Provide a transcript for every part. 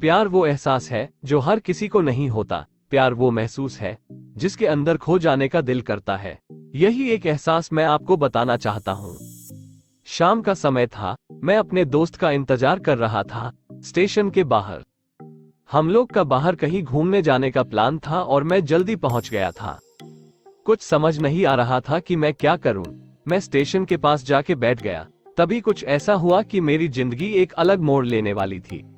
प्यार वो एहसास है जो हर किसी को नहीं होता। प्यार वो महसूस है जिसके अंदर खो जाने का दिल करता है। यही एक एहसास मैं आपको बताना चाहता हूँ। शाम का समय था, मैं अपने दोस्त का इंतजार कर रहा था स्टेशन के बाहर। हम लोग का बाहर कहीं घूमने जाने का प्लान था और मैं जल्दी पहुंच गया था। कुछ समझ नहीं आ रहा था कि मैं क्या करूं। मैं स्टेशन के पास जाके बैठ गया। तभी कुछ ऐसा हुआ कि मेरी जिंदगी एक अलग मोड़ लेने वाली थी।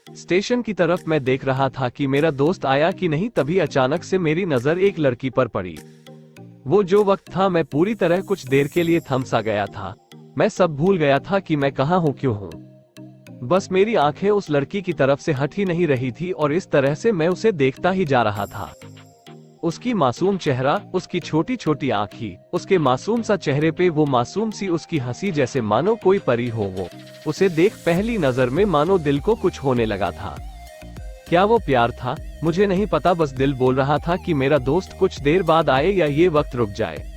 स्टेशन की तरफ मैं देख रहा था कि मेरा दोस्त आया कि नहीं, तभी अचानक से मेरी नजर एक लड़की पर पड़ी। वो जो वक्त था, मैं पूरी तरह कुछ देर के लिए थम सा गया था। मैं सब भूल गया था कि मैं कहाँ हूँ, क्यों हूँ। बस मेरी आंखें उस लड़की की तरफ से हट ही नहीं रही थी और इस तरह से मैं उसे देखता ही जा रहा था। उसकी मासूम चेहरा, उसकी छोटी छोटी आंखें, उसके मासूम सा चेहरे पे वो मासूम सी उसकी हंसी, जैसे मानो कोई परी हो वो। उसे देख पहली नजर में मानो दिल को कुछ होने लगा था। क्या वो प्यार था? मुझे नहीं पता, बस दिल बोल रहा था कि मेरा दोस्त कुछ देर बाद आए या ये वक्त रुक जाए।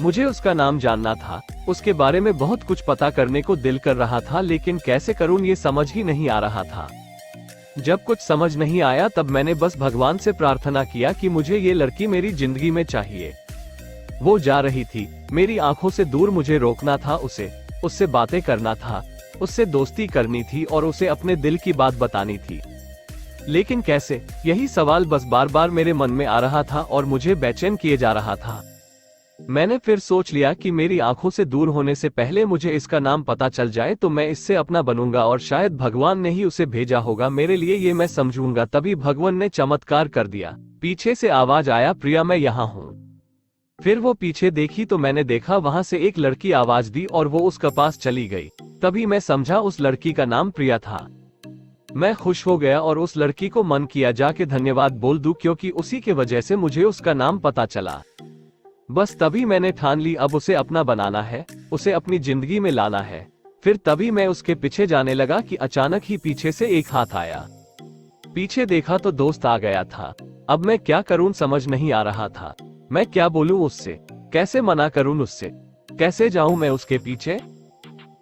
मुझे उसका नाम जानना था, उसके बारे में बहुत कुछ पता करने को दिल कर रहा था, लेकिन कैसे करूं ये समझ ही नहीं आ रहा था। जब कुछ समझ नहीं आया तब मैंने बस भगवान से प्रार्थना किया कि मुझे ये लड़की मेरी जिंदगी में चाहिए। वो जा रही थी, मेरी आंखों से दूर, मुझे रोकना था उससे बातें करना था, उससे दोस्ती करनी थी और उसे अपने दिल की बात बतानी थी। लेकिन कैसे? यही सवाल बस बार बार मेरे मन में आ रहा था और मुझे बेचैन किए जा रहा था। मैंने फिर सोच लिया कि मेरी आंखों से दूर होने से पहले मुझे इसका नाम पता चल जाए तो मैं इससे अपना बनूंगा और शायद भगवान ने ही उसे भेजा होगा मेरे लिए, ये मैं समझूंगा। तभी भगवान ने चमत्कार कर दिया। पीछे से आवाज आया, प्रिया मैं यहाँ हूँ। फिर वो पीछे देखी तो मैंने देखा वहां से एक लड़की आवाज दी और वो उसके पास चली गई। तभी मैं समझा उस लड़की का नाम प्रिया था। मैं खुश हो गया और उस लड़की को मन किया जाके धन्यवाद बोल दूं, क्योंकि उसी के वजह से मुझे उसका नाम पता चला। बस तभी मैंने ठान ली अब उसे अपना बनाना है, उसे अपनी जिंदगी में लाना है। फिर तभी मैं उसके पीछे जाने लगा कि अचानक ही पीछे से एक हाथ आया। पीछे देखा तो दोस्त आ गया था। अब मैं क्या करूं समझ नहीं आ रहा था। मैं क्या बोलूं उससे, कैसे मना करूं उससे, कैसे जाऊं मैं उसके पीछे।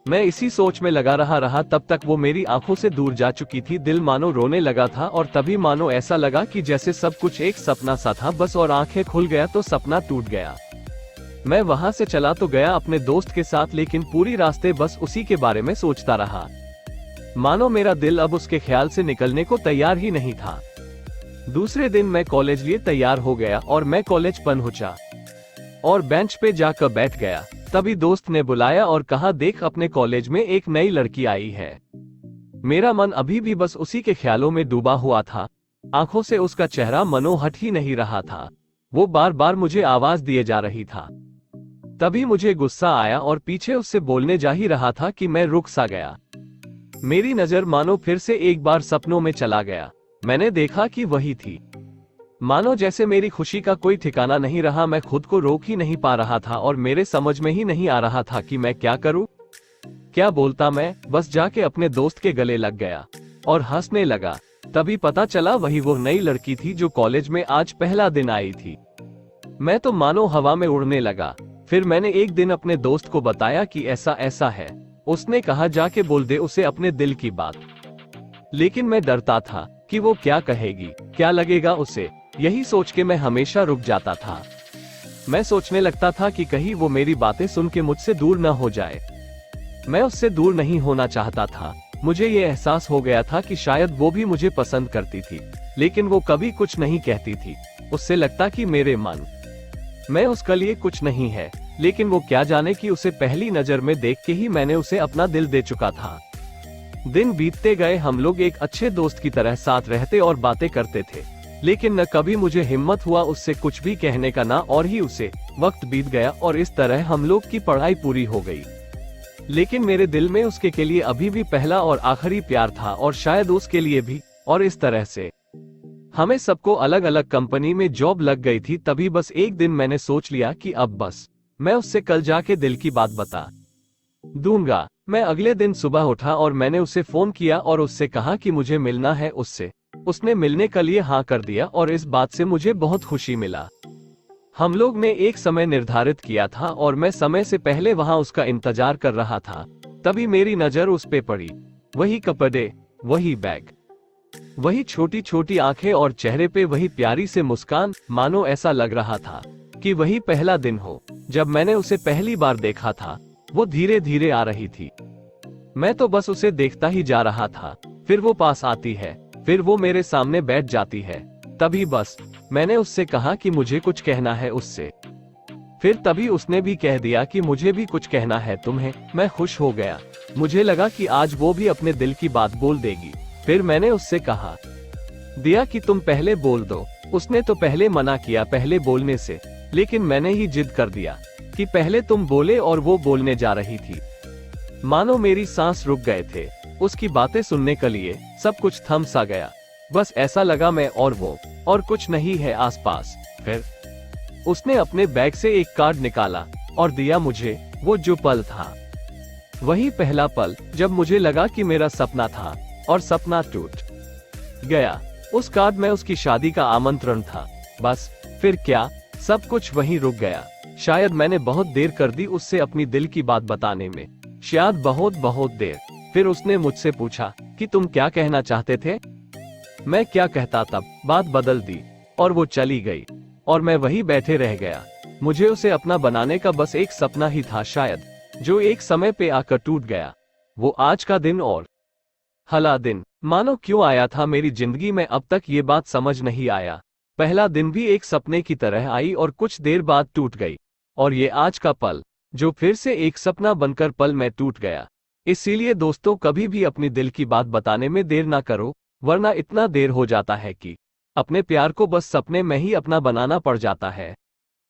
मैं इसी सोच में लगा रहा तब तक वो मेरी आंखों से दूर जा चुकी थी। दिल मानो रोने लगा था और तभी मानो ऐसा लगा कि जैसे सब कुछ एक सपना सा था बस, और आंखें खुल गया तो सपना टूट गया। मैं वहां से चला तो गया अपने दोस्त के साथ, लेकिन पूरी रास्ते बस उसी के बारे में सोचता रहा। मानो मेरा दिल अब उसके ख्याल से निकलने को तैयार ही नहीं था। दूसरे दिन मैं कॉलेज लिए तैयार हो गया और मैं कॉलेज पहुंचा और बेंच पे जाकर बैठ गया। तभी दोस्त ने बुलाया और कहा, देख अपने कॉलेज में एक नई लड़की आई है। मेरा मन अभी भी बस उसी के ख्यालों में डूबा हुआ था। आंखों से उसका चेहरा मनो हट ही नहीं रहा था। वो बार बार मुझे आवाज दिए जा रही था। तभी मुझे गुस्सा आया और पीछे उससे बोलने जा ही रहा था कि मैं रुक सा गया। मेरी नजर मानो फिर से एक बार सपनों में चला गया। मैंने देखा कि वही थी। मानो जैसे मेरी खुशी का कोई ठिकाना नहीं रहा। मैं खुद को रोक ही नहीं पा रहा था और मेरे समझ में ही नहीं आ रहा था कि मैं क्या करूं, क्या बोलता। मैं बस जाके अपने दोस्त के गले लग गया और हंसने लगा। तभी पता चला वही वो नई लड़की थी जो कॉलेज में आज पहला दिन आई थी। मैं तो मानो हवा में उड़ने लगा। फिर मैंने एक दिन अपने दोस्त को बताया कि ऐसा ऐसा है। उसने कहा जाके बोल दे उसे अपने दिल की बात। लेकिन मैं डरता था कि वो क्या कहेगी, क्या लगेगा उसे। यही सोच के मैं हमेशा रुक जाता था। मैं सोचने लगता था कि कहीं वो मेरी बातें सुन के मुझसे दूर न हो जाए। मैं उससे दूर नहीं होना चाहता था। मुझे ये एहसास हो गया था कि शायद वो भी मुझे पसंद करती थी, लेकिन वो कभी कुछ नहीं कहती थी। उससे लगता कि मेरे मन में उसके लिए कुछ नहीं है, लेकिन वो क्या जाने कि उसे पहली नजर में देख के ही मैंने उसे अपना दिल दे चुका था। दिन बीतते गए, हम लोग एक अच्छे दोस्त की तरह साथ रहते और बातें करते थे, लेकिन न कभी मुझे हिम्मत हुआ उससे कुछ भी कहने का, ना और ही उसे। वक्त बीत गया और इस तरह हम लोग की पढ़ाई पूरी हो गई, लेकिन मेरे दिल में उसके के लिए अभी भी पहला और आखिरी प्यार था और शायद उसके लिए भी। और इस तरह से हमें सबको अलग अलग कंपनी में जॉब लग गई थी। तभी बस एक दिन मैंने सोच लिया कि अब बस मैं उससे कल जाके दिल की बात बता दूंगा। मैं अगले दिन सुबह उठा और मैंने उसे फोन किया और उससे कहा कि मुझे मिलना है उससे। उसने मिलने के लिए हाँ कर दिया और इस बात से मुझे बहुत खुशी मिला। हम लोग ने एक समय निर्धारित किया था और मैं समय से पहले वहां उसका इंतजार कर रहा था। तभी मेरी नजर उस पे पड़ी। वही कपड़े, वही बैग, वही छोटी छोटी आंखें और चेहरे पे वही प्यारी से मुस्कान, मानो ऐसा लग रहा था कि वही पहला दिन हो जब मैंने उसे पहली बार देखा था। वो धीरे धीरे आ रही थी। मैं तो बस उसे देखता ही जा रहा था। फिर वो पास आती है, फिर वो मेरे सामने बैठ जाती है। तभी बस मैंने उससे कहा कि मुझे कुछ कहना है उससे। फिर तभी उसने भी कह दिया कि मुझे भी कुछ कहना है तुम्हें। मैं खुश हो गया। मुझे लगा कि आज वो भी अपने दिल की बात बोल देगी। फिर मैंने उससे कहा दिया कि तुम पहले बोल दो। उसने तो पहले मना किया पहले बोलने से, लेकिन मैंने ही जिद कर दिया कि पहले तुम बोले और वो बोलने जा रही थी। मानो मेरी सांस रुक गए थे। उसकी बातें सुनने के लिए सब कुछ थम सा गया। बस ऐसा लगा मैं और वो, और कुछ नहीं है आसपास। फिर उसने अपने बैग से एक कार्ड निकाला और दिया मुझे। वो जो पल था वही पहला पल जब मुझे लगा कि मेरा सपना था और सपना टूट गया। उस कार्ड में उसकी शादी का आमंत्रण था। बस फिर क्या, सब कुछ वहीं रुक गया। शायद मैंने बहुत देर कर दी उससे अपनी दिल की बात बताने में, शायद बहुत बहुत देर। फिर उसने मुझसे पूछा कि तुम क्या कहना चाहते थे। मैं क्या कहता, तब बात बदल दी और वो चली गई और मैं वहीं बैठे रह गया। मुझे उसे अपना बनाने का बस एक सपना ही था शायद, जो एक समय पे आकर टूट गया। वो आज का दिन और हला दिन मानो क्यों आया था मेरी जिंदगी में, अब तक ये बात समझ नहीं आया। पहला दिन भी एक सपने की तरह आई और कुछ देर बाद टूट गई, और ये आज का पल जो फिर से एक सपना बनकर पल में टूट गया। इसीलिए दोस्तों, कभी भी अपनी दिल की बात बताने में देर ना करो, वरना इतना देर हो जाता है कि अपने प्यार को बस सपने में ही अपना बनाना पड़ जाता है।